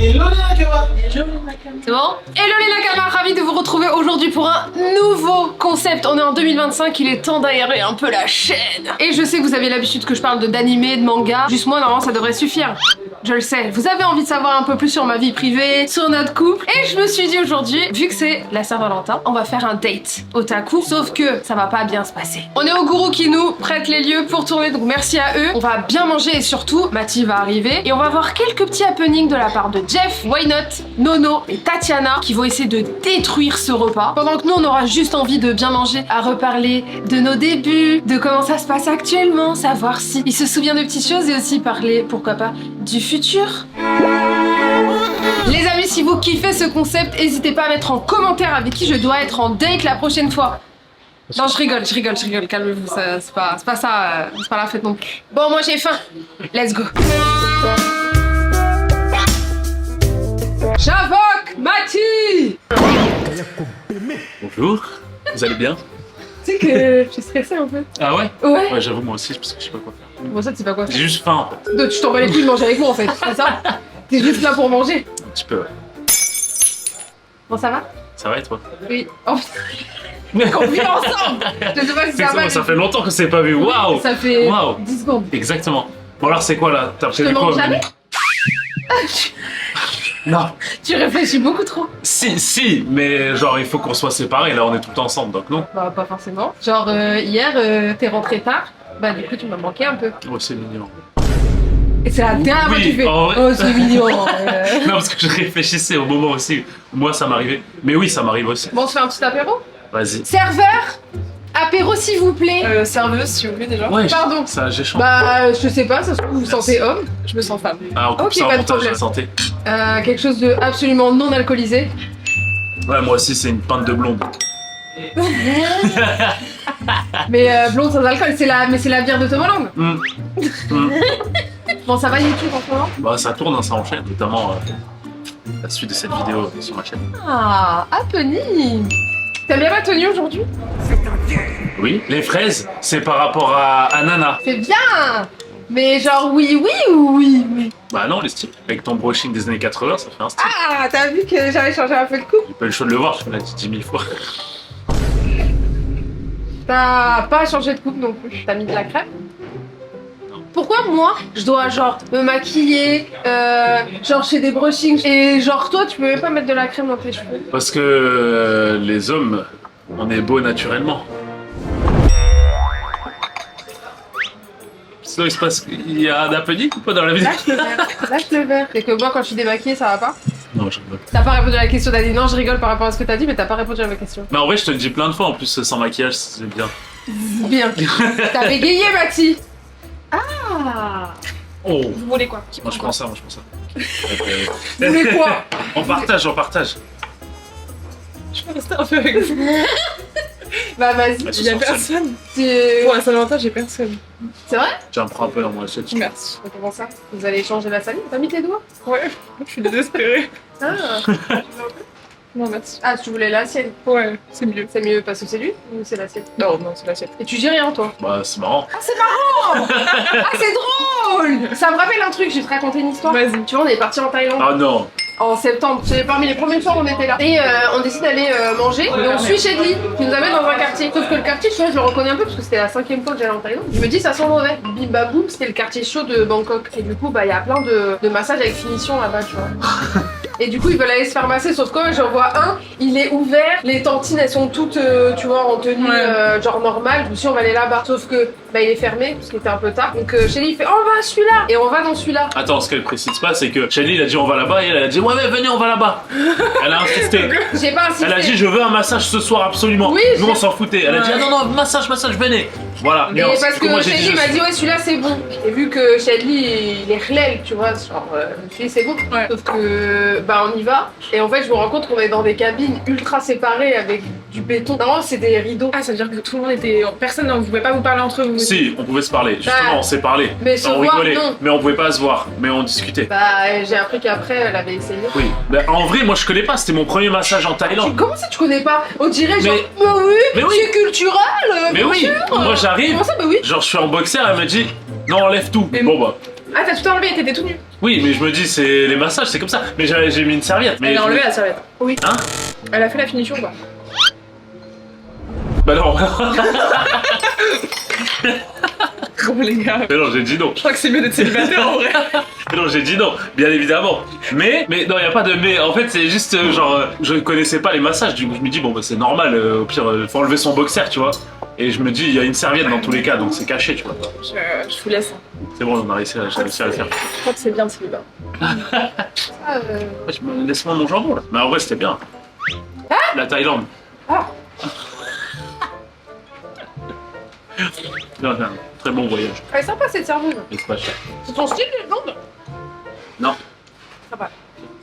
Hello les Nakama. C'est bon? Hello les Nakama, ravi de vous retrouver aujourd'hui pour un nouveau concept. On est en 2025, il est temps d'aérer un peu la chaîne. Et je sais que vous avez l'habitude que je parle d'animé, de manga. Juste moi, normalement, ça devrait suffire. Je le sais. Vous avez envie de savoir un peu plus sur ma vie privée, sur notre couple. Et je me suis dit aujourd'hui, vu que c'est la Saint-Valentin, on va faire un date otaku. Sauf que ça va pas bien se passer. On est au Guru qui nous prête les lieux pour tourner, donc merci à eux. On va bien manger et surtout, Mathilde va arriver. Et on va voir quelques petits happenings de la part de Jeff, Why Not, Nono et Tatiana qui vont essayer de détruire ce repas. Pendant que nous, on aura juste envie de bien manger, à reparler de nos débuts, de comment ça se passe actuellement, savoir si il se souvient de petites choses et aussi parler, pourquoi pas, du futur. Les amis, si vous kiffez ce concept, n'hésitez pas à mettre en commentaire avec qui je dois être en date la prochaine fois. Non, je rigole, calmez-vous, c'est pas ça, c'est pas la fête non plus. Bon, moi j'ai faim, let's go. J'invoque Mathie. Bonjour, vous allez bien? Tu sais que je suis stressée un peu. Ah ouais? Ouais. Ouais, j'avoue moi aussi, parce que je sais pas quoi faire. Bon, ça tu sais pas quoi faire. J'ai juste faim en fait. Donc, tu t'en bats les couilles de manger avec moi en fait, c'est ça? T'es juste là pour manger. Un petit peu, ouais. Bon, ça va? Ça va et toi? Oui. Oh putain, qu'on vit ensemble. Je sais pas si ça va. Exactement, ça fait longtemps que c'est pas vu, waouh! Ça fait Waouh. 10 secondes. Exactement. Bon alors c'est quoi là? T'as Je te prévu manque quoi? jamais? Non. Tu réfléchis beaucoup trop. Si, mais genre il faut qu'on soit séparés, là on est tout le temps ensemble, donc non? Bah, pas forcément. Genre, hier, t'es rentré tard. Bah, du coup, tu m'as manqué un peu. Oh c'est mignon. Et c'est la dernière fois que tu fais. en vrai. Oh, c'est mignon. Non parce que je réfléchissais au moment aussi, moi ça m'arrivait. Mais oui, ça m'arrive aussi. Bon, on se fait un petit apéro? Vas-y. Serveur, apéro s'il vous plaît. Serveuse, s'il vous plaît, déjà. Ouais, Pardon. ça j'ai changé. Bah, je sais pas, ça se trouve, vous vous sentez homme. Je me sens femme. Ah on coupe ok, ça en pas de montage problème. la santé. Quelque chose de absolument non alcoolisé. Ouais moi aussi c'est une pinte de blonde. Mais blonde sans alcool, mais c'est la bière de Tom Holland. Bon, ça va YouTube en ce moment? Bah ça tourne, hein, ça enchaîne, notamment la suite de cette vidéo sur ma chaîne. Ah, happening. T'as bien ma tenue aujourd'hui? Oui, les fraises, c'est par rapport à Nana. C'est bien. Mais genre oui ou oui? Bah non, les styles. Avec ton brushing des années 80, ça fait un style. Ah, t'as vu que j'avais changé un peu de coupe? J'ai pas eu le choix de le voir, je me l'ai dit 10 000 fois. T'as pas changé de coupe non plus. T'as mis de la crème? Pourquoi moi, je dois genre me maquiller, genre chez des brushings, et genre toi, tu peux même pas mettre de la crème dans tes cheveux? Parce que les hommes, on est beaux naturellement. Sinon il se passe... Il y a un happening ou pas dans la vidéo? Lâche le verre. C'est que moi, quand je suis démaquillée, ça va pas? Non, je rigole. T'as pas répondu à la question, t'as dit non, je rigole par rapport à ce que t'as dit, mais t'as pas répondu à ma question. Mais en vrai, je te le dis plein de fois, en plus sans maquillage, c'est bien. Bien. T'as bégayé, Mathie. Ah. Oh. Vous voulez quoi? Moi je prends ça, moi je prends ça. Vous voulez quoi? On partage. Je peux rester un peu avec vous. Bah vas-y. Il y a personne. C'est Pour la Saint-Valentin, j'ai personne. vrai? Tiens, prends un peu dans mon assiette. Merci. Comment ça? Vous allez échanger la salive? T'as mis tes doigts? Ouais, je suis désespérée. Ah. Non, merci. Ah, tu voulais la sienne? Ouais, c'est mieux. C'est mieux parce que c'est lui ou c'est la sienne? Non, c'est l'assiette. Et tu dis rien, toi? Bah c'est marrant. Ah, c'est marrant! Ah, c'est drôle! Ça me rappelle un truc, je vais te raconter une histoire. Vas-y. Tu vois, on est parti en Thaïlande Ah non. en septembre. C'est parmi les premiers soirs où on était là. Et on décide d'aller manger. Et on suit Shedley qui nous amène dans un quartier. Sauf que le quartier, tu vois, je le reconnais un peu parce que c'était la 5e fois que j'allais en Thaïlande. Je me dis, ça sent mauvais. Bim bam boum, c'était le quartier chaud de Bangkok. Et du coup, bah, il y a plein de massages avec finition là-bas, tu vois. Et du coup, ils veulent aller se faire masser, sauf que j'en vois un, il est ouvert, les tantines elles sont toutes, tu vois, en tenue genre normale. Je me suis dit, on va aller là-bas. Sauf que bah, il est fermé parce qu'il était un peu tard. Donc Shelly il fait, oh, on va à celui-là. Et on va dans celui-là. Attends, ce qu'elle précise pas, c'est que Shelly il a dit on va là-bas et elle a dit ouais, venez, on va là-bas. Elle a insisté. J'ai pas insisté. Elle a dit je veux un massage ce soir absolument. Oui, nous on s'en foutait. Elle a dit ah non, massage, venez. Voilà. Et nuance. parce Du coup, moi, que j'ai dit, Shelly je m'a suis- dit ouais celui-là c'est bon. Et vu que Shelly il est relève, tu vois, genre je me suis dit c'est bon. Ouais. Sauf que bah on y va. Et en fait je me rends compte qu'on est dans des cabines ultra séparées avec du béton. Normalement c'est des rideaux. Ah, ça veut dire que tout le monde était. Personne ne pouvait pas vous parler entre vous. Si, on pouvait se parler. Justement, on s'est parlé. Mais se on voir, rigolait. non. Mais on pouvait pas se voir. Mais on discutait. Bah j'ai appris qu'après elle avait essayé. Oui. Bah, en vrai, moi je connais pas. C'était mon premier massage en Thaïlande. Comment ça tu connais pas? On dirait genre Mais- bah oui, Mais oui. c'est culturel. Mais bien oui. sûr. Moi j'arrive. Comment ça bah oui? Genre je suis en boxer, elle me dit non, enlève tout. Mais Bon bah. Ah, t'as tout enlevé, t'étais tout nu. Oui, mais je me dis, c'est les massages, c'est comme ça. Mais j'ai mis une serviette. Mais Elle a je me- enlevé la serviette. Oui. Hein? Elle a fait la finition ou pas? Bah non. Oh les gars. Mais non, j'ai dit non. Je crois que c'est mieux d'être célibataire en vrai. Mais non, j'ai dit non, bien évidemment. Mais non, y a pas de mais. En fait, c'est juste genre, je connaissais pas les massages. Du coup, je me dis bon, bah c'est normal. Au pire, faut enlever son boxer, tu vois. Et je me dis, il y a une serviette dans tous les cas, donc c'est caché, tu vois. Je vous laisse. C'est bon, on a réussi, j'ai réussi à le faire. Je crois que c'est bien le célibat. Laisse-moi mon jambon là. Mais en vrai, c'était bien. La Thaïlande. Ah. Non, très bon voyage. Elle est sympa cette serveuse. Mais c'est pas cher. C'est ton style, les blondes? Non. Ça va.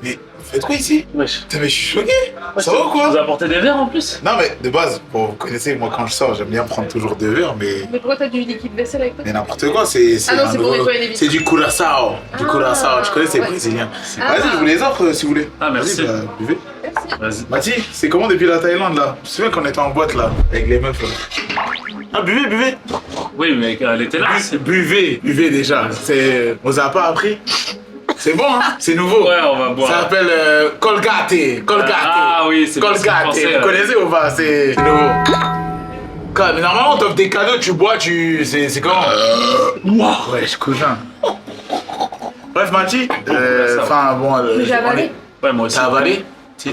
Mais faites quoi ici? Wesh. Putain, mais je suis choqué. Ça va ou Vous quoi? apportez des verres en plus? Non, mais de base, bon, vous connaissez, moi quand je sors, j'aime bien prendre toujours 2 verres, mais. Mais pourquoi t'as du liquide vaisselle avec toi? Mais n'importe quoi, c'est. Ah non, un c'est pour nouveau- nettoyer les vitres. C'est du curaçao. Du Ah. curaçao, tu connais, c'est Ouais. brésilien. Ah. Vas-y, je vous les offre si vous voulez. Ah, merci. Vas-y, bah, buvez. Merci. Vas-y. Mathie, c'est comment depuis la Thaïlande là? Tu te souviens qu'on était en boîte là, avec les meufs là? Ah, buvez. Oui, mais elle était là. Buvez déjà. On vous a pas appris? C'est bon, hein? C'est nouveau. Ouais, on va Ça boire. s'appelle Colgate. Ah oui, c'est Colgate. français, Vous là. connaissez ou pas? C'est nouveau. Mais normalement, on t'offre des cadeaux, tu bois, c'est comment? Wow. Ouais, je cousin. Bref, Mathie, ça va. enfin bon. Mais j'ai avalé. Ouais, moi aussi. T'as avalé? Si.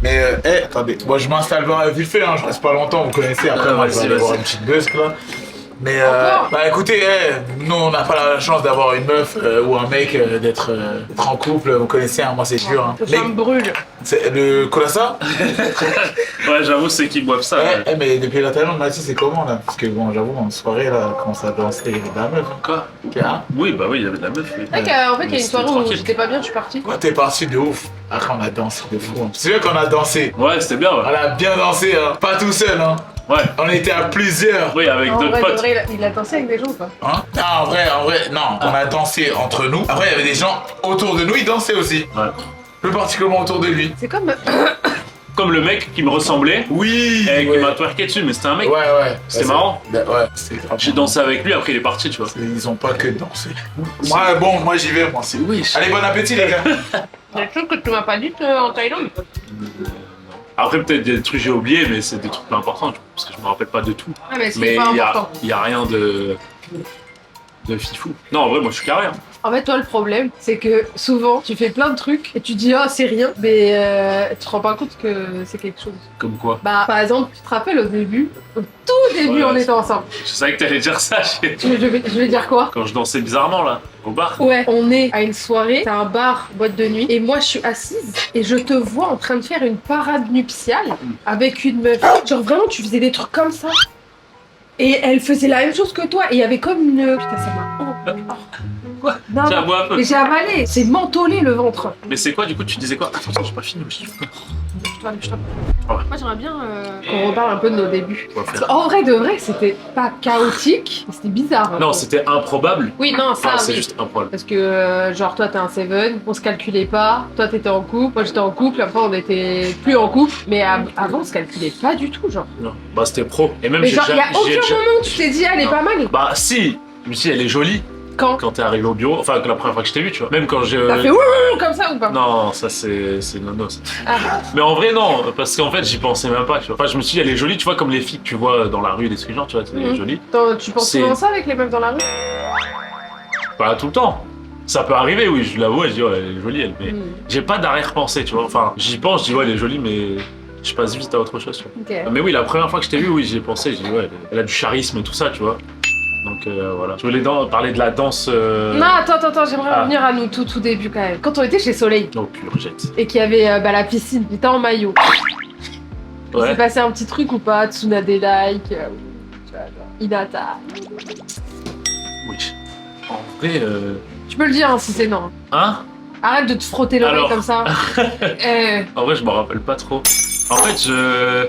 Mais, attendez, moi je m'installe vite fait, hein, je reste pas longtemps, vous connaissez, après moi je vais vas-y, aller boire vas-y. une petite buzz là. Mais Encore bah écoutez, nous on n'a pas la chance d'avoir une meuf ou un mec d'être en couple, vous connaissez, hein, moi c'est dur. Hein. Ça me brûle. C'est le Colassa? Ouais, j'avoue, c'est qu'ils boivent ça. ouais. Mais depuis la Thaïlande, Mathis, c'est comment là? Parce que bon, j'avoue, en soirée là, quand ça danse, il y avait de la meuf. Hein. Quoi? Hein? Oui, bah oui, il y avait de la meuf. Oui. C'est vrai qu'en fait, il y a Mais une c'était soirée où tranquille. j'étais pas bien, je suis partie. Ouais, t'es parti de ouf. Après, on a dansé de fou. Hein. C'est vrai qu'on a dansé. Ouais, c'était bien, On ouais. a bien dansé, hein. Pas tout seul, hein. Ouais. On était à plusieurs. Oui, avec En d'autres vrai, de potes. vrai, il a dansé avec des gens ou pas? Hein? Ah, en vrai, non. On a dansé entre nous. Après, il y avait des gens autour de nous, ils dansaient aussi. Ouais. Plus particulièrement autour de lui. C'est comme. Comme le mec qui me ressemblait Oui. et qui ouais. m'a twerké dessus, mais c'était un mec. Ouais. C'était Ouais, marrant. Ouais, c'est grave. J'ai dansé avec lui, après il est parti, tu vois. Ils ont pas que dansé. Moi j'y vais, moi. C'est... Oui. Allez, bon appétit, les gars. Il y a des choses que tu m'as pas dites en Thaïlande. Après, peut-être des trucs que j'ai oubliés, mais c'est des trucs pas importants, tu vois, parce que je me rappelle pas de tout. Ah, mais c'est Mais pas il important. y a rien de fifou. Non, en vrai, moi je suis carré. Hein. En fait, toi, le problème, c'est que souvent, tu fais plein de trucs et tu dis, oh, c'est rien, mais tu te rends pas compte que c'est quelque chose. Comme quoi. Bah, par exemple, tu te rappelles au début, au tout début, Ouais, on c'est- était ensemble. Je savais que t'allais dire ça Je vais dire quoi? quand je dansais bizarrement là, au bar. Ouais, on est à une soirée, c'est un bar, boîte de nuit, et moi je suis assise et je te vois en train de faire une parade nuptiale avec une meuf. Genre vraiment, tu faisais des trucs comme ça. Et elle faisait la même chose que toi, et il y avait comme une. Putain, ça m'a. Quoi? Non, Tiens, non. bois un peu. Mais j'ai avalé, c'est mentholé le ventre. Mais c'est quoi du coup, tu disais quoi? Attends, j'ai pas fini aussi. Bouge-toi. Ouais. Moi j'aimerais bien qu'on reparle un peu de nos débuts. On va Parce faire. qu'en vrai de vrai, c'était pas chaotique, mais c'était bizarre. Non, c'était improbable. Oui, non, ça, Enfin, c'est oui. juste improbable. Parce que, genre, toi t'es un Seven, on se calculait pas, toi t'étais en couple, moi j'étais en couple, après on était plus en couple, mais avant on se calculait pas du tout, genre. Non, bah c'était pro. Et même Mais j'ai genre, il y a j'ai- aucun moment où tu t'es dit, elle est Non. pas mal. Bah si, je me suis dit, elle est jolie Quand quand t'es arrivé au bureau. Enfin, que la première fois que je t'ai vu, tu vois. Même quand je. T'as fait ouh comme ça ou pas? Non, ça c'est nono. Ça. Ah, Mais en vrai, non, parce qu'en fait, j'y pensais même pas, tu vois. Enfin, je me suis dit, elle est jolie, tu vois, comme les filles que tu vois dans la rue, des trucs genre, tu vois, elle est Mhm. jolie. attends, tu penses C'est- souvent ça avec les meufs dans la rue? Pas tout le temps. Ça peut arriver, oui, je l'avoue, je dis, ouais, elle est jolie, elle. Mais Hmm, j'ai pas d'arrière-pensée, tu vois. Enfin, j'y pense, je dis, ouais, elle est jolie, mais je passe vite à autre chose, tu vois. ok. Mais oui, la première fois que je t'ai vu, oui, j'y ai pensé, j'ai dit, ouais, elle a du charisme et tout ça, tu vois. Donc voilà. Je voulais parler de la danse. Non, attends, j'aimerais Ah. revenir à nous tout début quand même. Quand on était chez Soleil Oh, purgette. et qu'il y avait la piscine, t'étais en maillot. Il s'est Ouais. passé un petit truc ou pas? Tsunade like, tu vois, genre, Hinata. Oui. En vrai, Tu peux le dire hein, si c'est non. hein? Arrête de te frotter l'oreille Alors. comme ça. En vrai, je m'en rappelle pas trop. En fait,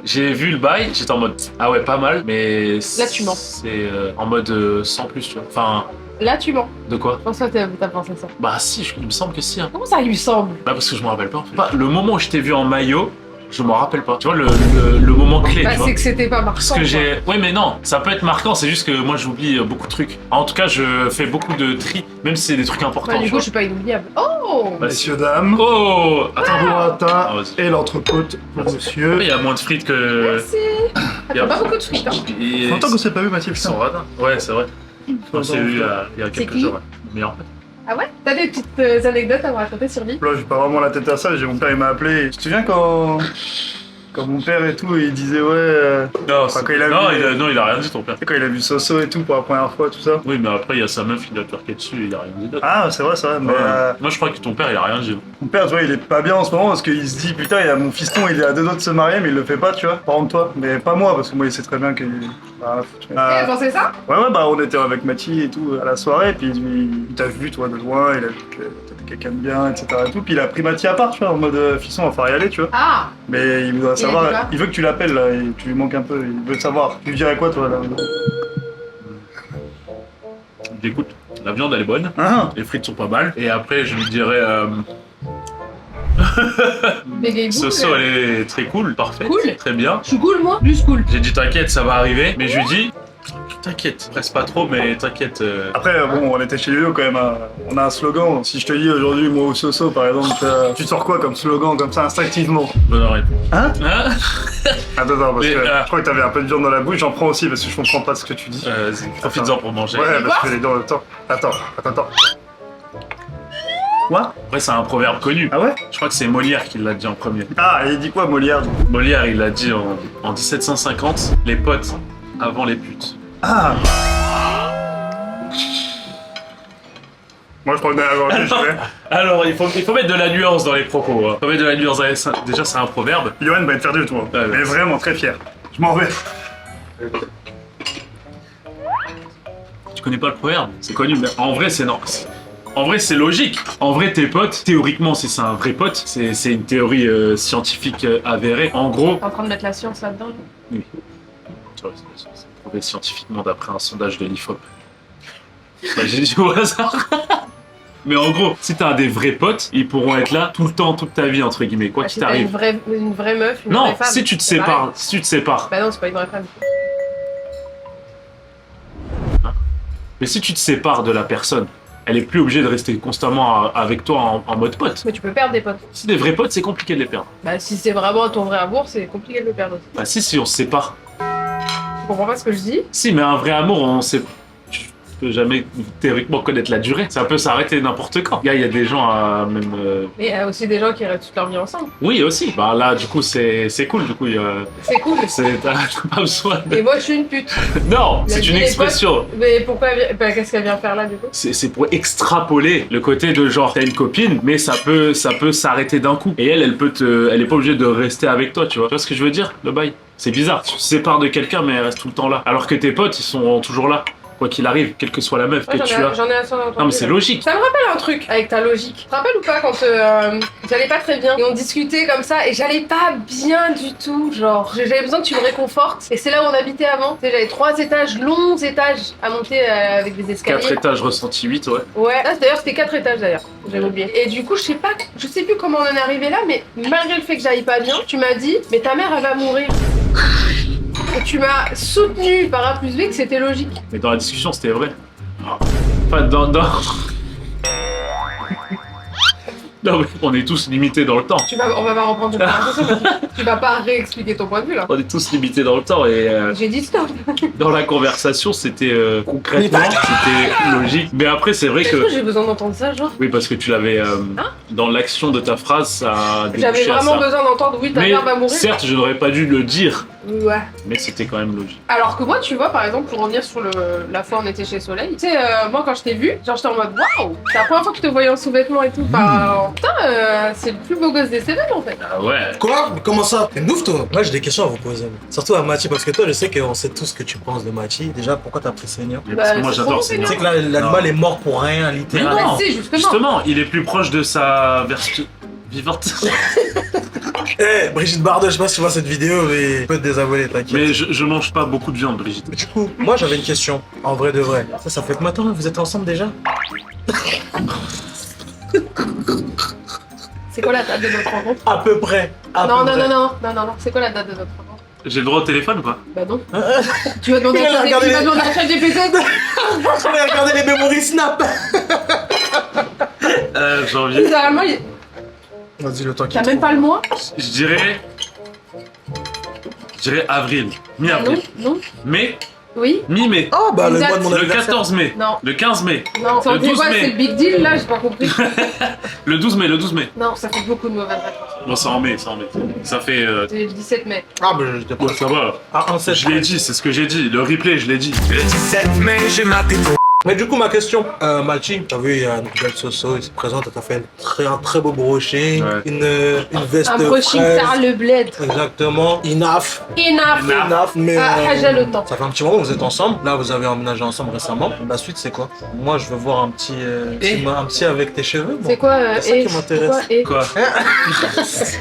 j'ai vu le bail, j'étais en mode ah ouais, pas mal, mais Là, tu mens. C'est en mode sans plus, tu vois. Enfin, Là, tu mens. de quoi? Pour ça, t'as pensé ça. Bah si, il me semble que si. Hein. Comment ça, il me semble? Bah parce que je me rappelle pas. En fait. Bah, le moment où je t'ai vu en maillot, Je m'en rappelle pas. Tu vois, le moment clé, Bah, tu vois. c'est que c'était pas marquant. Parce que j'ai... Oui, mais non, ça peut être marquant, c'est juste que moi j'oublie beaucoup de trucs. En tout cas, je fais beaucoup de tri, même si c'est des trucs importants. Bah, du tu coup, vois. je suis pas inoubliable. Oh Bah, Messieurs, dames, Oh Attends, burrata Ah, vas-y. et l'entrecôte pour monsieur. il y a moins de frites que... Merci. Ah, y a- t'as pas beaucoup de frites, hein. Et... Longtemps qu'on s'est pas vu, Mathilde, Ils putain. sont radins. Ouais, c'est vrai. On s'est vu il y a quelques qui jours. Ouais. Mais en fait... Ah ouais? T'as des petites anecdotes à me raconter sur lui? Là, j'ai pas vraiment la tête à ça, j'ai mon père, il m'a appelé. Tu te souviens quand mon père et tout, il disait ouais... Non, Enfin, quand il a non, vu- non, il a rien dit ton père. Tu sais, quand il a vu Soso et tout pour la première fois, tout ça. Oui, mais après, il y a sa meuf, il a twerké dessus et il a rien dit d'autre. Ah, c'est vrai, mais Ouais. Moi, je crois que ton père, il a rien dit. mon père, tu vois, il est pas bien en ce moment parce qu'il se dit putain, il y a mon fiston, il est à deux doigts de se marier, mais il le fait pas, tu vois. Par exemple, toi, mais pas moi, parce que moi, il sait très bien qu'il. Ah, tu vois. Elle pensait ça? Ouais, bah on était avec Mathie et tout à la soirée, puis il t'a vu, toi, de loin, il a vu que t'étais quelqu'un de bien, etc. Et tout, puis il a pris Mathie à part, tu vois, en mode fiston, on va falloir y aller, tu vois. Ah! Mais il voudrait a dit savoir, quoi il veut que tu l'appelles là, et tu lui manques un peu, il veut savoir. Tu lui dirais quoi, toi, là? Écoute, la viande, elle est bonne. Ah, Les frites sont pas mal. Et après, je lui dirais... Bégayou. Soso, elle est très cool, parfaite. Cool. Très bien. Je suis cool, moi? Plus cool. J'ai dit t'inquiète, ça va arriver. Mais je lui dis... T'inquiète, presse pas trop, mais t'inquiète. Après, bon, on était chez Lulu quand même, hein. On a un slogan. Si je te dis aujourd'hui, moi ou Soso, par exemple, tu sors quoi comme slogan, comme ça, instinctivement? Bonne oreille. Hein? Hein Attends, parce Mais, que je crois que t'avais un peu de viande dans la bouche, j'en prends aussi parce que je comprends pas ce que tu dis. Vas-y, profites-en pour manger. Ouais, parce que les dents, attends. Quoi? Après, c'est un proverbe connu. Ah ouais? Je crois que c'est Molière qui l'a dit en premier. Ah, et il dit quoi, Molière? Molière, il l'a dit en 1750, les potes avant les putes. Ah! Moi, je prenais avant lui, je fais. Alors, il faut mettre de la nuance dans les propos. Il faut mettre de la nuance. Déjà, c'est un proverbe. Yoann va être fier de toi. Ouais, Mais ouais. vraiment très fier. Je m'en vais. Tu connais pas le proverbe? C'est connu, mais en vrai, c'est non. En vrai, c'est logique. En vrai, tes potes, théoriquement, si c'est un vrai pote, c'est une théorie scientifique avérée. En gros, T'es en train de mettre la science là-dedans? oui. Tu vois, c'est prouvé scientifiquement d'après un sondage de l'IFOP. Bah, j'ai dit au hasard. Mais en gros, si t'as des vrais potes, ils pourront être là tout le temps, toute ta vie, entre guillemets, quoi Ah, qu'il si t'as t'arrive. une vraie meuf, une Non, vraie femme. si tu te c'est pareil. sépares, si tu te sépares. Bah non, c'est pas une vraie femme. Mais si tu te sépares de la personne, elle est plus obligée de rester constamment avec toi en mode pote. Mais tu peux perdre des potes. Si des vrais potes, c'est compliqué de les perdre. Bah si c'est vraiment ton vrai amour, c'est compliqué de le perdre aussi. Bah si on se sépare. Tu comprends pas ce que je dis? Si, mais un vrai amour, on sait... Tu peux jamais théoriquement connaître la durée. Ça peut s'arrêter n'importe quand. Il y a des gens à même... Mais il y a aussi des gens qui restent toute leur vie ensemble. Oui, aussi. Bah là, du coup, c'est cool. Du coup, C'est cool. t'as pas besoin de... Et moi je suis une pute. Non, Il a c'est dit une les expression. Mais pourquoi bah, qu'est-ce qu'elle vient faire là du coup? C'est pour extrapoler le côté de genre t'as une copine mais ça peut s'arrêter d'un coup et elle est pas obligée de rester avec toi, tu vois ce que je veux dire, le bail. C'est bizarre, tu te sépares de quelqu'un mais elle reste tout le temps là alors que tes potes ils sont toujours là quoi qu'il arrive, quelle que soit la meuf Ouais, que tu as. j'en ai assez entendu. Non mais c'est logique. Ça me rappelle un truc avec ta logique. Tu te rappelles ou pas quand j'allais pas très bien et on discutait comme ça et j'allais pas bien du tout, genre j'avais besoin que tu me réconfortes et c'est là où on habitait avant. Tu sais, j'avais 3 étages, longs étages à monter avec des escaliers. 4 étages ressenti 8, ouais. Ouais, ah, d'ailleurs c'était 4 étages d'ailleurs, j'avais oublié. Et du coup je sais plus comment on en est arrivé là, mais malgré le fait que j'aille pas bien, tu m'as dit mais ta mère elle va mourir. Et tu m'as soutenu par A plus B que c'était logique. Mais dans la discussion c'était vrai. Enfin dans... Non mais on est tous limités dans le temps. On va pas reprendre cette conversation, mais tu vas pas réexpliquer ton point de vue là. On est tous limités dans le temps et J'ai dit stop. dans la conversation c'était concrètement c'était logique. Mais après c'est vrai Est-ce que... que j'ai besoin d'entendre ça, genre? Oui, parce que tu l'avais dans l'action de ta phrase, ça a J'avais débouché à vraiment ça. besoin d'entendre oui, ta Mais mère va mourir. certes, je n'aurais pas dû le dire, Ouais. mais c'était quand même logique. Alors que moi, tu vois, par exemple, pour revenir sur la fois où on était chez Soleil, tu sais, moi quand je t'ai vu, genre j'étais en mode waouh, c'est la première fois que je te voyais en sous-vêtements et tout. Enfin, putain, c'est le plus beau gosse des CV en fait. Ah ouais. Quoi? Mais comment ça? T'es ouf toi? Moi j'ai des questions à vous poser. Surtout à Mathie, parce que toi je sais qu'on sait tout ce que tu penses de Mathie. Déjà pourquoi t'as pris Seigneur? Mais parce que Bah, moi c'est j'adore trop ces Tu bien. sais que là l'animal est mort pour rien, Mais littéralement. non, Bah, si, justement. justement, il est plus proche de sa version vivante. Eh, Brigitte Bardot, je sais pas si tu vois cette vidéo, mais tu peux te désabonner, t'inquiète. Mais je mange pas beaucoup de viande, Brigitte. Mais du coup, moi j'avais une question, en vrai de vrai. Ça fait combien de temps que vous êtes ensemble déjà? C'est quoi la date de notre rencontre? À peu près. Non, c'est quoi la date de notre rencontre? J'ai le droit au téléphone ou pas? Bah non. Tu vas demander Il a regardé à ChatGPT. On va regarder les memories Snap. Janvier. Littéralement, Vas-y, le temps qu'il t'as même pas le mois? Je dirais. Je dirais avril. Mi-avril. Non. Mai. Oui. Mi-mai. Oh, bah, le Exact. mois de mon Le anniversaire. 14 mai. Non. Le 15 mai. Non. Ça Le veut dire 12 quoi? mai. C'est le big deal là? J'ai pas compris. Le 12 mai, le 12 mai. Non, ça fait beaucoup de mauvaises réponses. Bon, c'est en mai, c'est en mai. Ça fait. C'est le 17 mai. Ah, bah, je Bon, ça va. Ah, un 7. Je l'ai dit, c'est ce que j'ai dit. Le replay, je l'ai dit. Le 17 mai, j'ai maté ton. Mais du coup, ma question, Malchi, t'as vu, il y a une belle Soso, il se présente, elle t'a fait un très beau brushing, Ouais. une veste Un brushing fraise. tard le bled. Exactement. Enough. Enough. Mais Haja le temps. ça fait un petit moment que vous êtes ensemble. Là, vous avez emménagé ensemble récemment. La suite, c'est quoi? Moi, je veux voir un petit avec tes cheveux. Bon. C'est quoi C'est ça qui m'intéresse. Quoi?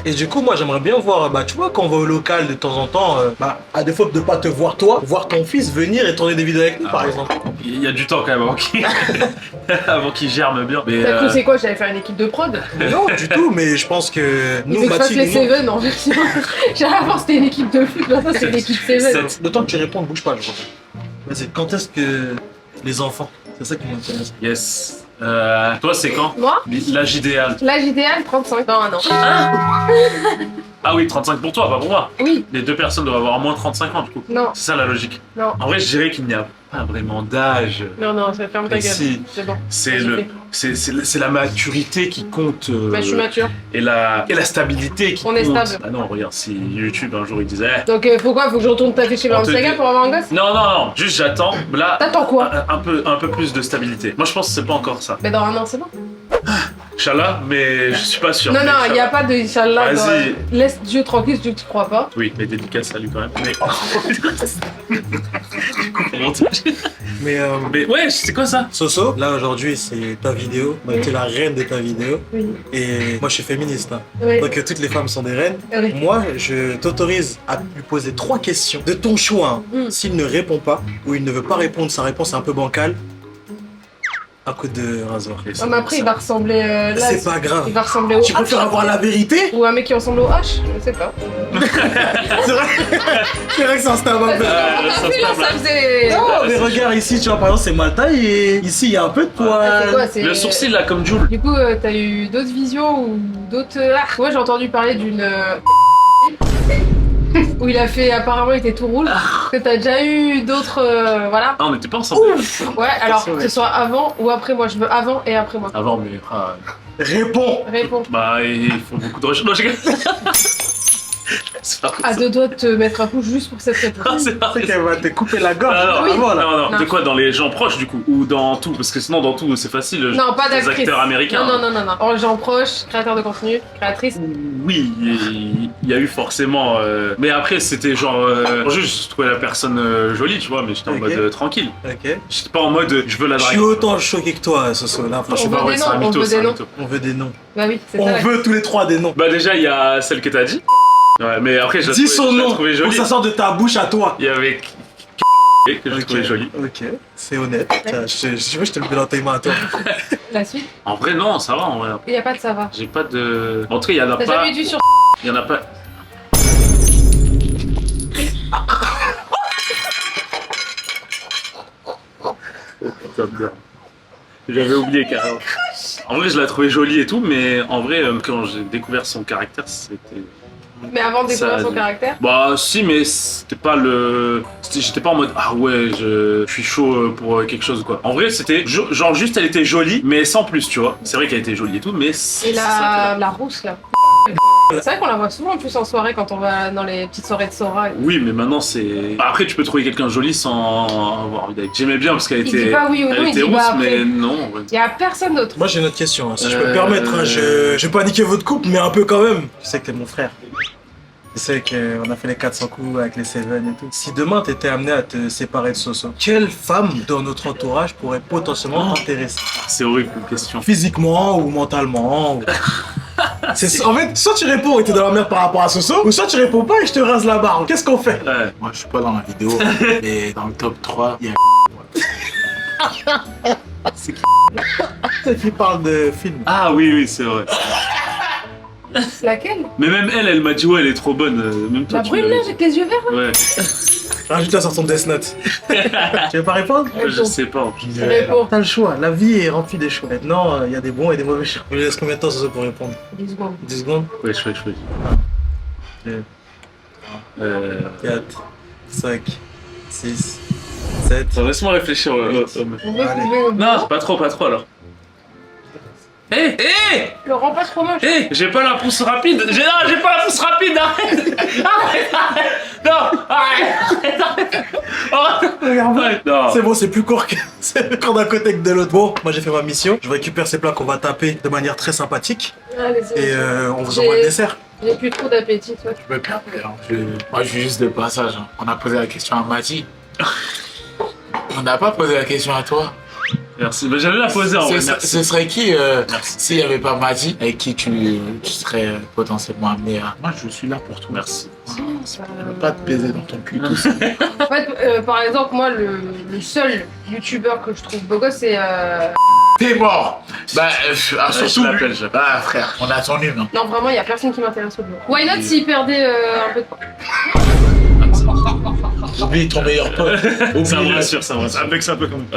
Et du coup, moi, j'aimerais bien voir, bah, tu vois, quand on va au local de temps en temps, bah, à défaut de pas te voir toi, voir ton fils venir et tourner des vidéos avec nous, par exemple. Il y a du temps quand même avant qu'il avant qu'il germe bien. Mais, T'as cru c'est quoi? J'allais faire une équipe de prod? Mais non, du tout, mais je pense que Il nous, faut que je fasse Mathilde, les et moi- Seven en fait. J'allais avant c'était une équipe de foot, maintenant c'est une équipe Seven. Le temps que tu réponds, bouge pas, je vois. Vas-y, quand est-ce que les enfants? C'est ça qui m'intéresse. Yes. Toi, c'est quand? Moi? L'âge idéal. L'âge idéal, 35 dans un an. Ah oui, 35 pour toi, pas pour moi. Oui, Les deux personnes doivent avoir au moins 35 ans du coup. non, C'est ça la logique. non, En vrai, je dirais qu'il n'y a pas vraiment d'âge. non, ça ferme ta Mais gueule. si. C'est bon. C'est Vas-y, le, fais. c'est la maturité qui compte. Bah, je suis mature. et la stabilité qui On compte. est stable. Ah non, regarde, si YouTube un jour il disait. Donc faut quoi? Faut que je retourne taffer chez On te Balenciaga dit- pour avoir un gosse? Non, juste j'attends. Là, T'attends quoi? un peu plus de stabilité. Moi, je pense que c'est pas encore ça. Mais dans un an c'est bon. Inch'Allah, mais je suis pas sûr. Non, Mais il n'y a pas de Inch'Allah. Vas-y. Laisse Dieu tranquille, Dieu que tu crois pas. Oui, mais dédicace à lui quand même. Mais... mais ouais, c'est quoi ça? Soso, là aujourd'hui, c'est ta vidéo. Bah, tu es la reine de ta vidéo. Oui. Et moi, je suis féministe. Hein. Oui. Donc, toutes les femmes sont des reines. Oui. Moi, je t'autorise à lui poser 3 questions de ton choix. Hein. Mm. S'il ne répond pas ou il ne veut pas répondre, sa réponse est un peu bancale. Un coup de rasoir. Ah, mais après il va ressembler là. C'est pas grave. Il va ressembler au Tu H. préfères avoir la vérité? Ou un mec qui ressemble au H, je sais pas. C'est vrai, c'est vrai que c'est un star un peu. T'as vu là, ça faisait. Non, mais regarde ici, tu vois, par exemple, c'est mal taillé. Ici, il y a un peu de Ah, c'est poil. quoi, c'est- Le sourcil là, comme Jules. Du coup, t'as eu d'autres visions ou d'autres. Ah, moi j'ai entendu parler d'une. Où il a fait. Apparemment, il était tout rouge. Que t'as déjà eu d'autres. Voilà. Ah, on n'était pas ensemble. Ouais, alors C'est que vrai. ce soit avant ou après moi. Je veux avant et après moi. Avant, mais. Réponds. Réponds. Bah, il faut beaucoup de recherche. Non, j'ai C'est pas À deux doigts de te mettre un coup juste pour cette réponse. Ah, c'est pas C'est qu'elle va te couper la gorge. Ah, non, Oui. Vraiment, là. non, Non. de quoi? Dans les gens proches du coup? Ou dans tout? Parce que sinon, dans tout, c'est facile. Non, pas Les d'actrice. acteurs américains. Non. En gens proches, créateurs de contenu, créatrices. Oui, il y a eu forcément. Mais après, c'était genre. Juste, je trouvais la personne jolie, tu vois, mais j'étais en Ok. mode tranquille. Ok. J'étais pas en mode je veux la Je suis draguer. autant choqué que toi, Soso. Là, Non, je franchement, sais On pas, veut ouais, des c'est un noms, on mytho, veut c'est des un noms. mytho. on veut des noms. Bah oui, c'est On ça. veut tous les 3 des noms. Bah, déjà, il y a celle que t'as dit. Ouais, mais après, je la Dis trouvais- son je la nom trouvais pour que jolie. ça sorte de ta bouche à toi. Il y avait que je Ok. trouvais jolie. Ok, c'est honnête. Tiens, je te le mets dans tes mains à toi. La suite, En vrai, non, ça va, en vrai. il n'y a pas de ça va. J'ai pas de. En tout cas, il y en a T'as pas. jamais vu sur. Il y en a pas. J'avais oublié carrément. En vrai, je la trouvais jolie et tout, mais en vrai, quand j'ai découvert son caractère, c'était. Mais avant de découvrir Ça- son caractère. Bah, si, mais c'était pas le. J'étais pas en mode ah ouais, je suis chaud pour quelque chose quoi. En vrai, c'était genre juste elle était jolie, mais sans plus, tu vois. C'est vrai qu'elle était jolie et tout, mais. Et la rousse là. C'est vrai qu'on la voit souvent en plus en soirée quand on va dans les petites soirées de Sora. Oui, mais maintenant c'est. Après, tu peux trouver quelqu'un de joli sans avoir envie d'être. J'aimais bien parce qu'elle Il était. dit pas oui ou non, Elle il était dit rousse, bah après. mais non. en vrai. Il y a personne d'autre. Moi, j'ai une autre question. Hein. Si je peux me Euh, permettre, hein, je vais pas niquer votre couple, mais un peu quand même. Je sais que t'es mon frère. Je sais qu'on a fait les 400 coups avec les Seven et tout. Si demain t'étais amené à te séparer de Soso, quelle femme dans notre entourage pourrait potentiellement t'intéresser? C'est horrible comme question. Physiquement ou mentalement ou... En fait, soit tu réponds et t'es dans la merde par rapport à Soso, ou soit tu réponds pas et je te rase la barbe. Qu'est-ce qu'on fait? Ouais. Moi, je suis pas dans la vidéo, mais dans le top 3, il y a C'est qui parle de film. Ah oui, c'est vrai. Laquelle? Mais même elle m'a dit ouais, elle est trop bonne. Même toi, La tu brune m'avais là, dit. avec les yeux verts là? Ouais, Rajoute-la sur ton Death Note. Tu veux pas répondre? je sais pas. Réponds. T'as le choix, la vie est remplie des choix. Maintenant, il y a des bons et des mauvais choix. Je lui laisse combien de temps Soso pour répondre? 10 secondes. 10 secondes? Ouais, je fais. 4, 5, 6, 7. Laisse-moi réfléchir. Non, pas trop alors. Hé Laurent, pas trop moche. j'ai pas la pousse rapide. J'ai pas la pousse rapide. Arrête. Non, arrête. Regarde-moi. Non. C'est bon, c'est plus court d'un côté que de l'autre. Bon, moi j'ai fait ma mission. Je récupère ces plats qu'on va taper de manière très sympathique. Allez-y. Et on vous envoie le dessert. J'ai plus trop d'appétit, toi. Je peux pas faire. Moi, je suis juste de passage. Hein. On a posé la question à Mati. On n'a pas posé la question à toi. Merci. Bah, j'allais la poser en vrai. Merci. Ce serait qui, s'il n'y avait pas Mati, avec qui tu serais potentiellement amené à... Moi, je suis là pour toi. Merci. Je veux pas te baiser dans ton cul tout seul. En fait, par exemple, moi, le seul youtubeur que je trouve beau gosse, c'est. T'es mort. Bah, surtout je l'appelle, lui. je l'appelle. Ah, frère, on a son humain. Non, vraiment, y a personne qui m'intéresse au bureau. Why not s'il perdait un peu de poids? Oublie ton meilleur pote. Ça me Oublie-le. rassure, ça me Ça rassure. vexe un peu quand même.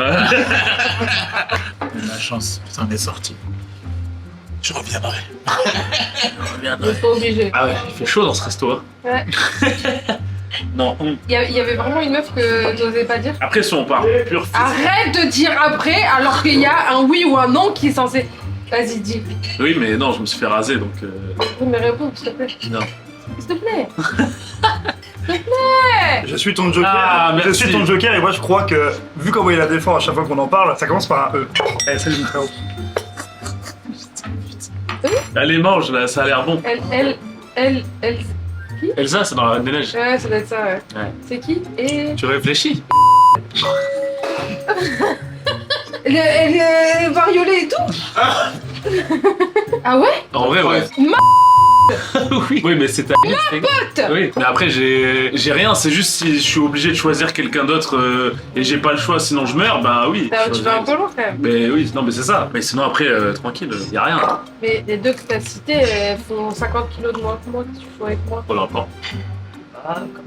La chance, t'en es sorti. Je reviendrai. Je suis pas obligé. Ah ouais, il fait chaud dans ce resto. Hein. Ouais. Non. Y avait vraiment une meuf que t'osais pas dire? Après, si on part pur physique. Arrête de dire après alors qu'il y a un oui ou un non qui est censé. Vas-y, dis. Oui, mais non, je me suis fait raser donc. Oui, mais réponds, s'il te plaît. Non. S'il te plaît. Je suis ton joker. Ah, je merci. suis ton joker et moi je crois que, vu comment il la défend à chaque fois qu'on en parle, ça commence par un E. Eh, salut mon frérot. Allez, mange là, ça a l'air bon. Elle. Elsa, c'est dans la Reine des Neiges. Ouais, ça doit être ça, ouais. Ouais. C'est qui? Et. Tu réfléchis? Elle est variolée et tout? Ah ouais? En vrai, ouais. Oui. Oui, mais c'est ta Pote! Oui, mais après, j'ai rien, c'est juste si je suis obligé de choisir quelqu'un d'autre et j'ai pas le choix, sinon je meurs, bah oui. Tu vas un peu loin quand même. Mais oui, non, mais c'est ça. Mais sinon, après, tranquille, y a rien. Mais les deux que t'as cités, elles font 50 kilos de moins que moi. Qu'est-ce que tu fais avec moi? Pour l'instant.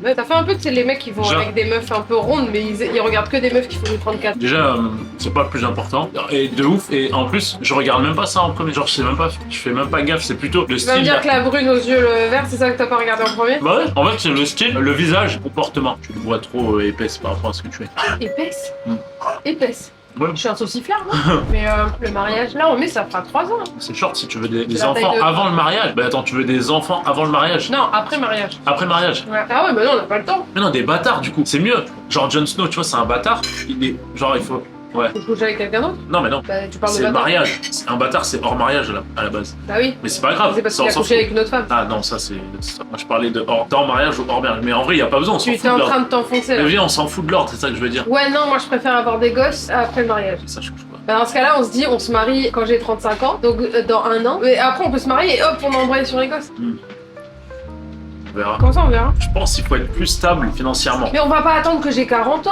Ouais, ça fait un peu, tu sais, les mecs qui vont Genre- avec des meufs un peu rondes, mais ils regardent que des meufs qui font du 34. Déjà, c'est pas le plus important. Et de ouf, et en plus, je regarde même pas ça en premier. Genre, je fais même pas gaffe, c'est plutôt le Tu vas me style. dire que la brune aux yeux verts, c'est ça que t'as pas regardé en premier? Bah ouais, en fait, c'est le style, le visage, le comportement. Tu le vois trop épaisse par rapport à ce que tu es. Épaisse. Mm. Épaisse. Ouais. Je suis un sauciflard, moi. Mais le mariage, là, on met, ça fera 3 ans. hein. C'est short si tu veux des la enfants taille de- avant le mariage. Bah attends, tu veux des enfants avant le mariage? Non, après mariage. Après le mariage? Ouais. Ah ouais, bah non, on n'a pas le temps. Mais non, des bâtards du coup. C'est mieux. Genre Jon Snow, tu vois, c'est un bâtard. Il est. Genre, il faut. Ouais. Faut que je couche avec quelqu'un d'autre? Non, mais non. Bah, tu parles de C'est le bâtard. mariage. Un bâtard, c'est hors mariage là, à la base. Bah oui. Mais c'est pas grave. C'est parce ça, qu'il on a s'en couché fout. avec une autre femme. Ah non, ça c'est. Moi je parlais de hors mariage ou hors mariage. Mais en vrai, il y a pas besoin, on s'en Tu fout étais de en l'ordre. train de t'enfoncer Mais là. viens, on s'en fout de l'ordre, c'est ça que je veux dire. Ouais, non, moi je préfère avoir des gosses après le mariage. Ça change pas. Bah dans ce cas-là, on se dit, on se marie quand j'ai 35 ans, donc dans 1 an. Et après, on peut se marier et hop, on embraye sur les gosses. On verra. Comme ça, on verra. Je pense qu'il faut être plus stable financièrement. Mais on va pas attendre que j'ai 40 ans.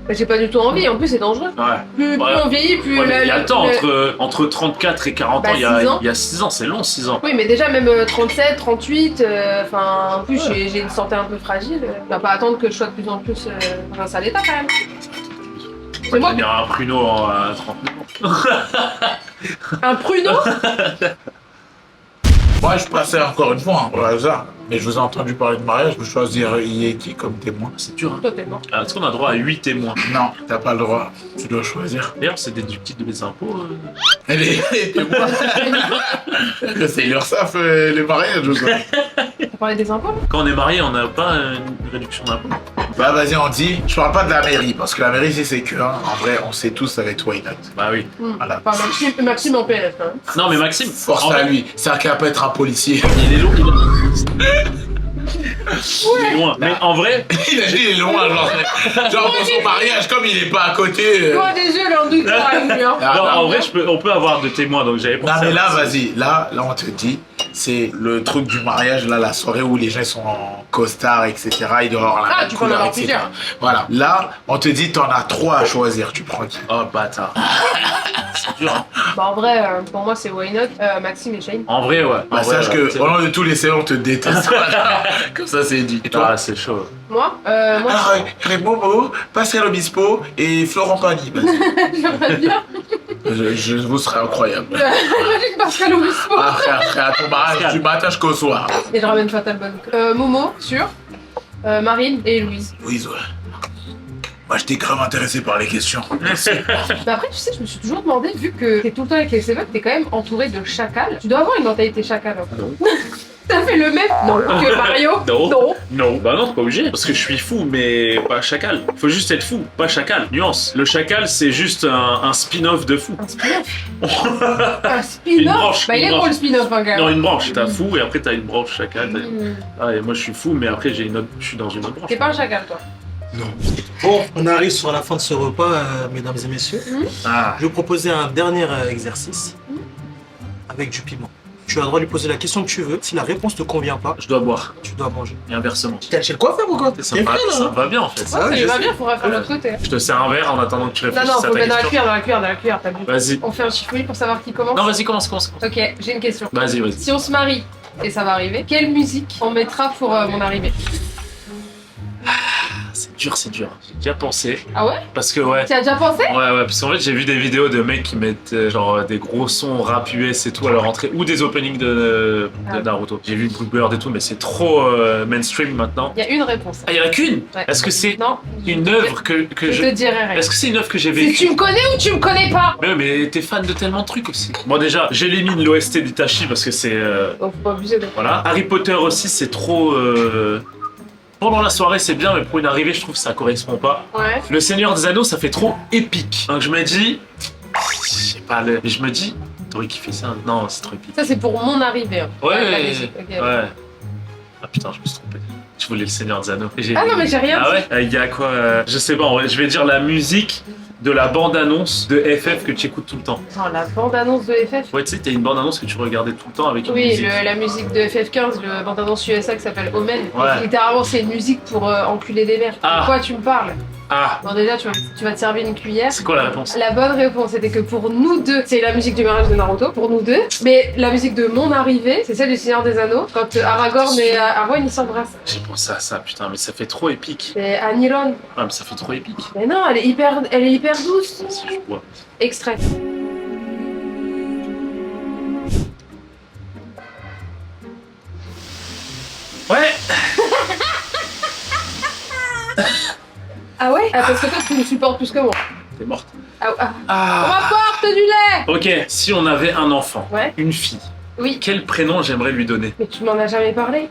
Bah, j'ai pas du tout envie, en plus c'est dangereux. Ouais. Plus Ouais. on vieillit, plus... Ouais, mais il y a le temps, le- entre 34 et 40 Bah, ans, 6 ans. il y a 6 ans, c'est long 6 ans. Oui, mais déjà même 37, 38, enfin en plus j'ai une santé un peu fragile. On va pas attendre que je sois de plus en plus grâce à l'État quand même. On moi va devenir un pruneau à 39 ans. Un pruneau? Moi, je passais encore une fois, hein, au hasard. Mais je vous ai entendu parler de mariage, vous choisiriez qui comme témoin? C'est dur, hein. Toi t'es mort. Est-ce qu'on a droit à 8 témoins? Non, t'as pas le droit. Tu dois choisir. D'ailleurs, c'est déductible de mes impôts. Les témoins. C'est l'URSSAF, les mariages ou quoi? T'as parlé des impôts? Quand on est marié, on n'a pas une réduction d'impôts. Bah vas-y, on dit. Je parle pas de la mairie, parce que la mairie c'est sécure. Hein. En vrai, on sait tous avec Why Not. Bah oui. Voilà. Enfin Maxime en PLF quand même. Non, mais Maxime, Force en à fait, lui. C'est un qu'à peut être un policier. il est long. Il est loin. Mais en vrai, Il a dit il est loin, genre pour son mariage, comme il est pas à côté. Loin des yeux, l'en doute pas avec lui, hein. Ah, non, non, en vrai, on peut avoir de témoins, donc j'avais pensé. Non mais à là, ça. vas-y. Là, on te dit. c'est le truc du mariage, là, la soirée où les gens sont en costard, etc. Ils doivent avoir la Ah, même tu peux en couleur, avoir etc. plusieurs. Voilà. Là, on te dit, t'en as 3 à choisir. Tu prends qui? Oh bâtard. C'est dur, hein. Bah en vrai, pour moi c'est Why Not, Maxime et Shane. En vrai, ouais. Bah, En vrai, sache ouais. que, au nom de tous les séances, on te déteste. Voilà. Comme ça, c'est dit. Et toi? Ah, c'est chaud. Moi Alors, Momo, Pascal Obispo et Florent Pagny. Vas-y. j'aimerais bien. Je vous serais incroyable. Imagine Pascal Obispo. Après, à ton mariage, du matin jusqu'au soir. Et je ramène Fatal Bonne. Momo, sûr. Marine et Louise. Louise, ouais. Moi, j'étais grave intéressé par les questions. Merci. Mais après, tu sais, je me suis toujours demandé, vu que t'es tout le temps avec les Seven, t'es quand même entouré de chacals. Tu dois avoir une mentalité chacal. Hein. Non. T'as fait le même? Non. Que Mario? Non. Non. Non, bah non, t'es pas obligé. Parce que je suis fou, mais pas chacal. Faut juste être fou, pas chacal. Nuance. Le chacal, c'est juste un spin-off de fou. Un spin-off. Un Une spin-off. branche, Bah, il une est branche. gros le spin-off, hein, quand même. Non, une branche. T'as fou et après t'as une branche chacal. Hmm. Ah, et moi je suis fou, mais après j'ai une autre. Je suis dans une autre branche. T'es pas un chacal, toi. Bon, on arrive sur la fin de ce repas, mesdames et messieurs. Ah. Je vais vous proposer un dernier exercice avec du piment. Tu as le droit de lui poser la question que tu veux. Si la réponse te convient pas, Je dois boire. tu dois manger. Et inversement. T'es chez le coiffeur ou quoi? Ça me va bien en fait. Ouais, ça lui va bien, faudra faire de l'autre côté. Je te sers un verre en attendant que tu Non, réfléchisses non, à faut ta mettre dans la question. cuillère, dans la cuillère, t'as vu. Vas-y. On fait un chiffouille pour savoir qui commence. Non, vas-y, commence. Ok, j'ai une question. Vas-y. Si on se marie, et ça va arriver, quelle musique on mettra pour mon arrivée? C'est dur. J'ai déjà pensé. Ah ouais? Parce que ouais. Tu as déjà pensé? Ouais, parce qu'en fait j'ai vu des vidéos de mecs qui mettent genre des gros sons rap US et tout à leur entrée, ou des openings de Naruto. J'ai vu Blue Bird et tout, mais c'est trop mainstream maintenant. Il y a une réponse. Ah, il y en a qu'une? Ouais. Est-ce que c'est Non. une œuvre que Je te dirai rien. Est-ce que c'est une œuvre que j'ai Si vécue? tu me connais ou tu me connais pas? Mais t'es fan de tellement de trucs aussi. Bon déjà, j'élimine l'OST d'Itachi parce que c'est... Donc faut pas abuser de... voilà. Harry Potter aussi c'est trop... Pendant la soirée c'est bien, mais pour une arrivée je trouve que ça correspond pas. Ouais. Le Seigneur des Anneaux ça fait trop épique. Donc je me dis... Je sais pas, mais je me dis... T'aurais kiffé ça? Non, c'est trop épique. Ça c'est pour mon arrivée. Hein. Ouais, La musique, ok. ouais. Ah putain, je me suis trompé. Je voulais le Seigneur des Anneaux. Ah non mais j'ai rien Ah dit. ouais? Il y a quoi je sais pas, en vrai, je vais dire la musique de la bande-annonce de FF que tu écoutes tout le temps. Attends, la bande-annonce de FF? Ouais, tu sais, t'as une bande-annonce que tu regardais tout le temps avec une Oui, musique. la musique de FF15, le bande-annonce USA qui s'appelle Omen. Ouais. Littéralement c'est une musique pour enculer des mères. Ah. De quoi tu me parles? Ah, Bon déjà tu vas te servir une cuillère. c'est quoi la réponse? La bonne réponse était que pour nous deux, c'est la musique du mariage de Naruto, pour nous deux. Mais la musique de mon arrivée, c'est celle du Seigneur des Anneaux, quand Aragorn et Arwen ils s'embrassent. J'ai pensé à ça, putain, mais ça fait trop épique. C'est Anilon. Ah, mais ça fait trop épique. Mais non, elle est hyper douce. Si je vois. Extrait. Ouais. Ah ouais? Ah parce que toi tu me supportes plus que moi. T'es morte. Ah, ah. On Ah. m'apporte du lait! Ok, si on avait un enfant, Ouais. une fille, Oui. quel prénom j'aimemerais lui donner? Mais tu m'en as jamais parlé.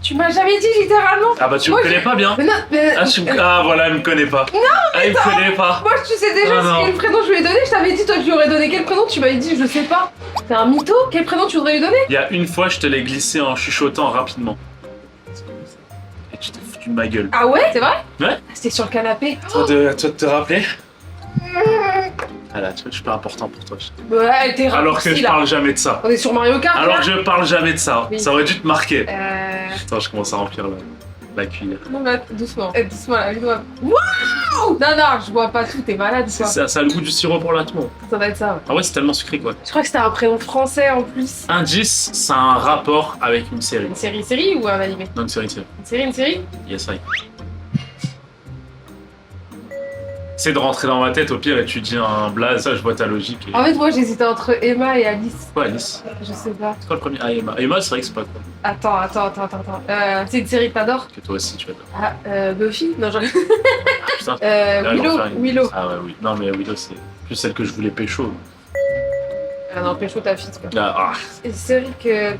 Tu m'as jamais dit littéralement. Ah bah tu Moi, me connais pas bien. Mais non, mais... Ah voilà, elle me connaît pas. Non, ah, il me connaît pas. Moi, tu sais déjà Ah, non. quel prénom je lui ai donné. Je t'avais dit, toi, tu lui aurais donné quel prénom. Tu m'avais dit, je sais pas. T'es un mytho. Quel prénom tu voudrais lui donner? Il y a une fois, je te l'ai glissé en chuchotant rapidement. Et tu t'es foutu de ma gueule. Ah ouais? C'est vrai? Ouais. C'était sur le canapé. Toi de te rappeler? Ah là, tu vois, je suis pas important pour toi. Ouais, t'es Alors que raccourci, je là. parle jamais de ça. On est sur Mario Kart. Alors là. que je parle jamais de ça. Oui. Ça aurait dû te marquer. Euh... Attends, je commence à remplir la cuillère. Non, mais doucement. Doucement, là, lui-même. Waouh! Non, non, je bois pas tout. T'es malade ou quoi? Ça a le goût du sirop pour l'atmo. Ça doit être ça, ouais. Ah ouais, c'est tellement sucré quoi. Je crois que c'était un prénom français en plus. Indice, ça a un rapport avec une série. Une série ou un animé? Non, une série. Une série? Yes, I. C'est de rentrer dans ma tête, au pire, et tu dis un blaze, ça je vois ta logique. Et... En fait, moi, j'hésitais entre Emma et Alice. Quoi, Alice? Je sais pas. C'est quoi le premier? Ah, Emma. Emma, c'est vrai que c'est pas quoi. Attends. C'est une série que t'adores? Que toi aussi, tu adores. Ah, Buffy? Non, genre... Ah, putain. Là, elle Willow. en fait rien. Willow. Ah ouais, oui. Non, mais Willow, c'est plus celle que je voulais pécho. Ah non, pécho ta fille, quoi. Là, ah. Une série que...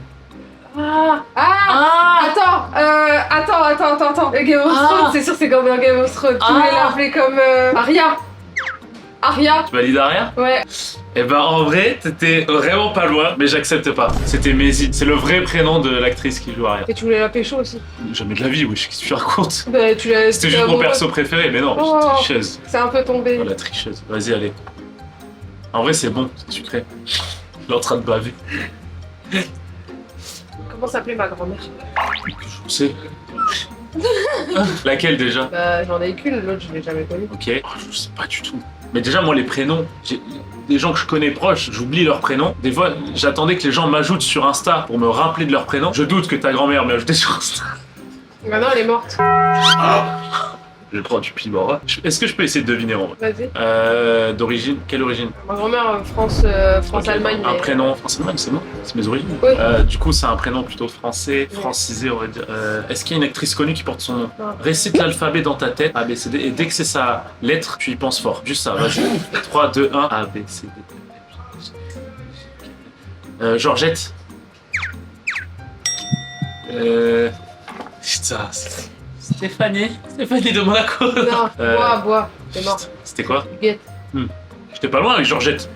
Attends. Game of Thrones, c'est sûr, c'est comme dans Game of Thrones. Tu voulais l'appeler comme Arya. Tu valides rien? Ouais. Eh ben, en vrai, t'étais vraiment pas loin, mais j'accepte pas. C'était Maisie. C'est le vrai prénom de l'actrice qui joue Arya. Et tu voulais la pécho aussi. Jamais de la vie, wesh, qu'est-ce que tu racontes? Bah, tu l'as... C'était juste mon perso préféré, mais non, Oh. j'étais tricheuse. C'est un peu tombé. Oh, la tricheuse. Vas-y, allez. En vrai, c'est bon, c'est sucré. Il est en train de baver. Comment s'appelait ma grand-mère? Je sais. Laquelle déjà? Bah, j'en ai qu'une, l'autre, je l'ai jamais connue. Ok. Oh, je sais pas du tout. Mais déjà, moi, les prénoms, des gens que je connais proches, j'oublie leurs prénoms. Des fois, j'attendais que les gens m'ajoutent sur Insta pour me rappeler de leur prénom. Je doute que ta grand-mère m'ait ajouté sur Insta. Maintenant, elle est morte. Je vais prendre du piment. Est-ce que je peux essayer de deviner en vrai? Vas-y. D'origine? Quelle origine? Ma grand-mère, France-Allemagne. Un mais- prénom France-Allemagne, c'est bon? C'est mes origines. Oui. Du coup, c'est un prénom plutôt français, francisé, on va dire. Est-ce qu'il y a une actrice connue qui porte son nom? Non. Récite l'alphabet dans ta tête, A, B, C, D, et dès que c'est sa lettre, tu y penses fort. Juste ça, vas-y. 3, 2, 1, A, B, C, D. Georgette. Putain, Stéphanie de Monaco. Non, bois, t'es mort. C'était quoi? Huguette. J'étais pas loin avec Georgette.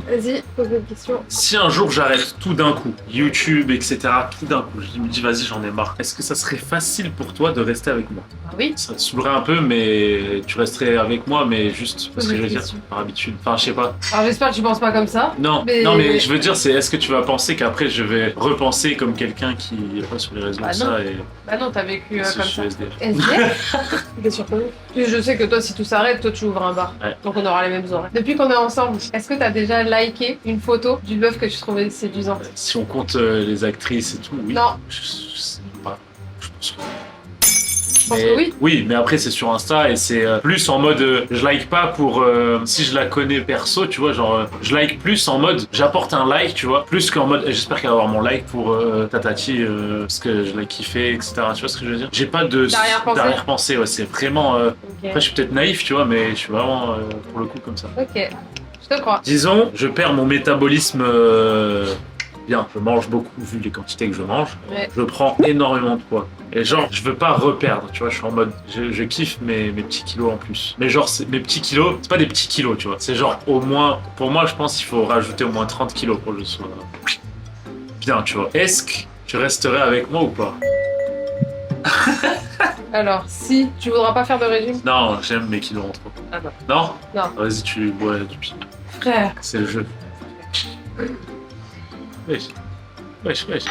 Vas-y, pose une question. Si un jour j'arrête tout d'un coup, YouTube, etc., tout d'un coup, je me dis vas-y j'en ai marre, est-ce que ça serait facile pour toi de rester avec moi? Ah oui. Ça te saoulerait un peu, mais tu resterais avec moi, mais juste parce que je veux dire, par habitude. Enfin, je sais pas. Alors j'espère que tu penses pas comme ça. Non, Mais- non, mais je veux dire, c'est est-ce que tu vas penser qu'après je vais repenser comme quelqu'un qui est pas sur les réseaux, Bah ça, non. et Bah non, t'as vécu si comme je suis ça. SDF. SDF. Bien sûr que oui. Puis je sais que toi, si tout s'arrête, toi tu ouvres un bar. Ouais. Donc on aura les mêmes horaires. Depuis qu'on est ensemble, est-ce que t'as déjà liké une photo d'une meuf que tu trouvais séduisante? Si on compte les actrices et tout, oui. Non. Je sais pas. Je pense que Je pense que oui. Oui, mais après c'est sur Insta et c'est plus en mode je like pas pour si je la connais perso, tu vois, genre je like plus en mode j'apporte un like, tu vois, plus qu'en mode j'espère qu'elle va avoir mon like pour tatati parce que je l'ai kiffé, etc. Tu vois ce que je veux dire? J'ai pas de D'arrière-pensée. ouais, c'est vraiment. Ok. Après, je suis peut-être naïf, tu vois, mais je suis vraiment pour le coup comme ça. Ok. Je te crois. Disons, je perds mon métabolisme. Bien, je mange beaucoup vu les quantités que je mange. Ouais. Je prends énormément de poids. Et genre, je veux pas reperdre, tu vois, je suis en mode, je kiffe mes petits kilos en plus. Mais genre, mes petits kilos, c'est pas des petits kilos, tu vois. C'est genre, au moins, pour moi, je pense qu'il faut rajouter au moins 30 kilos pour que je sois bien, tu vois. Est-ce que tu resterais avec moi ou pas? Alors, si tu voudras pas faire de régime. Non, j'aime mes kilos en trop. Ah non. Non? Non. Vas-y, tu bois du piment. Frère. C'est le jeu. Wesh. Wesh, wesh.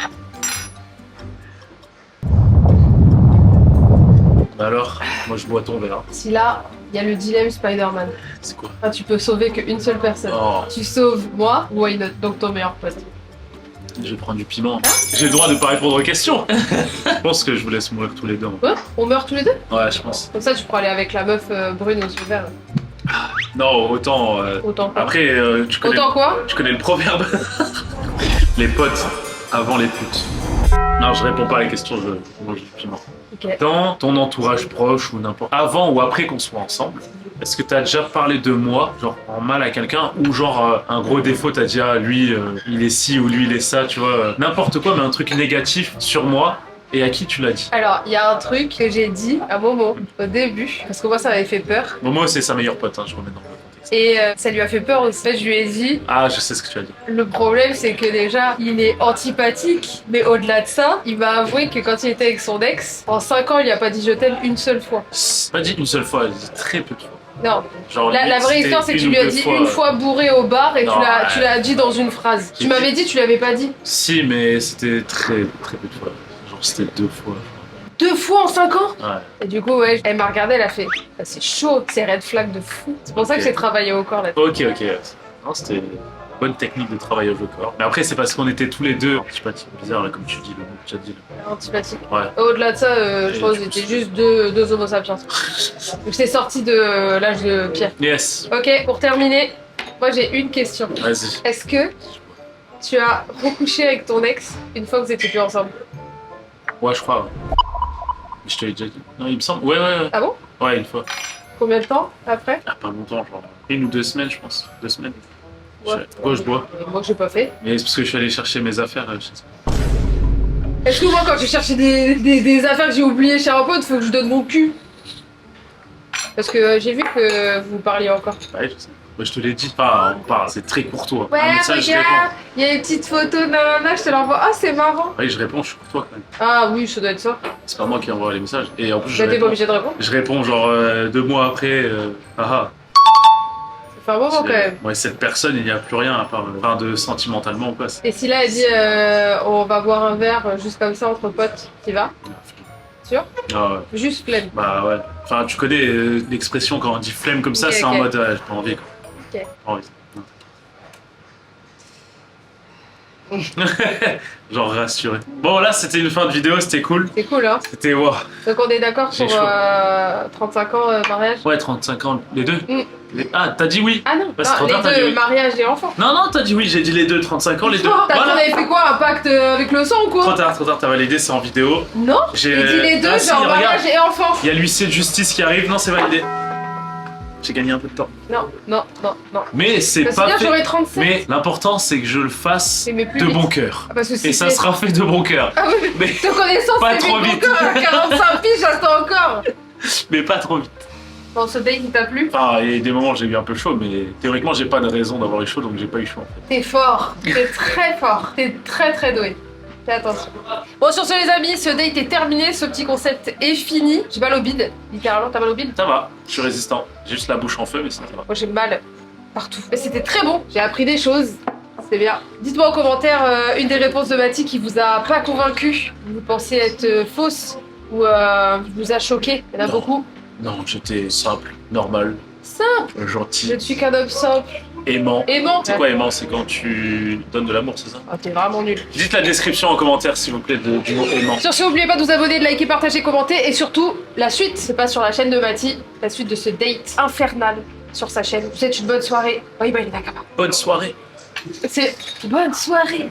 Bah alors, moi je bois ton verre. Si là, il y a le dilemme Spider-Man. C'est quoi? Enfin, tu peux sauver qu'une seule personne. Oh, Tu sauves moi ou why not? Donc ton meilleur pote. je vais prendre du piment. J'ai le droit de pas répondre aux questions. Je pense que je vous laisse mourir tous les deux. Quoi? On meurt tous les deux? Ouais, je pense. Comme ça, tu pourras aller avec la meuf brune aux yeux verts. Non, autant. Autant quoi? Après, tu connais le proverbe. Les potes avant les putes. Non, je réponds pas à la question, je mange du piment. Ok. Dans ton entourage proche ou n'importe, avant ou après qu'on soit ensemble, est-ce que t'as déjà parlé de moi, genre en mal à quelqu'un, ou genre un gros défaut, t'as dit ah lui il est ci ou lui il est ça, tu vois, n'importe quoi, mais un truc négatif sur moi, et à qui tu l'as dit? Alors, il y a un truc que j'ai dit à Momo au début, parce que moi ça m'avait fait peur. Momo c'est sa meilleure pote, hein, je remets dans le contexte. Et ça lui a fait peur aussi. En fait, je lui ai dit, Ah, je sais ce que tu as dit. le problème c'est que déjà, il est antipathique, mais au-delà de ça, il m'a avoué que quand il était avec son ex, en 5 ans, il a pas dit je t'aime une seule fois. Pas dit une seule fois, elle a dit très peu de fois. Non, Genre, la vraie c'était histoire c'est que tu une lui ou as deux dit fois, une fois bourré au bar et Non, tu l'as dit dans une phrase. Tu J'ai m'avais dit, tu l'avais pas dit. Si, mais c'était très peu de fois. Genre c'était 2 fois. 2 fois en 5 ans? Ouais. Et du coup, ouais, elle m'a regardé, elle a fait ah, c'est chaud, c'est red flag de fou. C'est pour ça que Ok. j'ai travaillé au corps là. Ok. Non, c'était une bonne technique de travaillage au corps. Mais après, c'est parce qu'on était tous les deux antipathiques. Bizarre, là, comme tu dis, le mot que tu as dit. Là. Antipathique. Ouais. Au-delà de ça, je Et pense du que coup, c'était juste deux homo sapiens. C'est sorti de l'âge de pierre. Yes, Ok, pour terminer, moi j'ai une question. vas-y. Est-ce que tu as recouché avec ton ex une fois que vous étiez plus ensemble? Ouais, je crois. Ouais. Je te l'ai déjà dit. Non, il me semble. Ouais. Ah bon? Ouais, une fois. Combien de temps après? Ah, pas longtemps, genre 1 ou 2 semaines, je pense. 2 semaines. Ouais. Pourquoi je bois? Moi j'ai pas fait. Mais c'est parce que je suis allé chercher mes affaires. Je sais pas. Est-ce que moi quand j'ai cherché des affaires que j'ai oubliées chez un pote, faut que je donne mon cul? Parce que j'ai vu que vous parliez encore. Ouais, je sais. Ouais, je te l'ai dit. Enfin, on parle. C'est très courtois. Ouais, Un message, je réponds. regarde, il y a une petite photo, nanana, je te l'envoie. Ah, c'est marrant. Oui, je réponds, je suis courtois quand même. Ah oui, ça doit être ça. C'est pas moi qui envoie les messages. Et en plus, je Bah, t'es pas réponds. obligé de répondre. Je réponds genre 2 mois après. Ah. fait un moment quand même. Ouais, cette personne, il n'y a plus rien à part enfin, de sentimentalement ou quoi. Et si là elle dit on va boire un verre juste comme ça entre potes, t'y vas? Sûr? Ah ouais. Juste flemme. Bah ouais. Enfin, tu connais l'expression quand on dit flemme comme ça, Ok, c'est ok. en mode j'ai pas envie quoi. Ok. Pas envie. Genre rassuré. Bon là c'était une fin de vidéo, c'était cool. C'est cool hein. C'était wow. Donc on est d'accord J'ai pour chaud. 35 ans mariage? Ouais 35 ans, les deux. Mm. Ah t'as dit oui. Ah non, Bah, c'est trop les tard, t'as dit deux, oui. mariage et enfant. Non non t'as dit oui, j'ai dit les deux, 35 ans les deux. T'as Voilà. on avait fait quoi? Un pacte avec le sang ou quoi? Trop tard, t'as validé, c'est en vidéo. Non, J'ai- il dit les deux, Ah, si, genre regarde. mariage et enfant. Il y a l'huissier de justice qui arrive, non c'est validé. J'ai gagné un peu de temps. Non. Mais c'est Parce pas que là fait. j'aurais 37. Mais l'important c'est que je le fasse Mais plus de vite. bon cœur. Ah, parce que si Et ça c'est- sera fait de bon cœur. Ah oui, Mais, te connaissance, Pas c'est trop vite vite. encore à 45 piges, j'attends encore. mais pas trop vite. Bon, ce date il t'a plu? Enfin, il y a des moments où j'ai eu un peu chaud, mais théoriquement j'ai pas de raison d'avoir eu chaud, donc j'ai pas eu chaud en fait. T'es fort, t'es très fort, t'es très doué. Fais attention. Bon, sur ce, les amis, ce date est terminé, ce petit concept est fini. J'ai mal au bide, littéralement, t'as mal au bide? Ça va, je suis résistant. J'ai juste la bouche en feu, mais ça va. Moi, j'ai mal partout. Mais c'était très bon, j'ai appris des choses. C'est bien. Dites-moi en commentaire une des réponses de Mathie qui vous a pas convaincu. Vous pensez être fausse ou vous a choqué. Il y en a Non. beaucoup. Non, j'étais simple, normal, Simple. gentil, Je ne suis qu'un homme simple. aimant. Aimant. C'est quoi aimant? C'est quand tu donnes de l'amour, c'est ça? Ah, t'es vraiment nul. Dites la description en commentaire s'il vous plaît du mot aimant. Sur ce, n'oubliez pas de vous abonner, de liker, partager, commenter et surtout, la suite, c'est pas sur la chaîne de Mathie, la suite de ce date infernal sur sa chaîne. Je vous souhaite une bonne soirée. Bye bye les Nakama. Bonne soirée. C'est bonne soirée.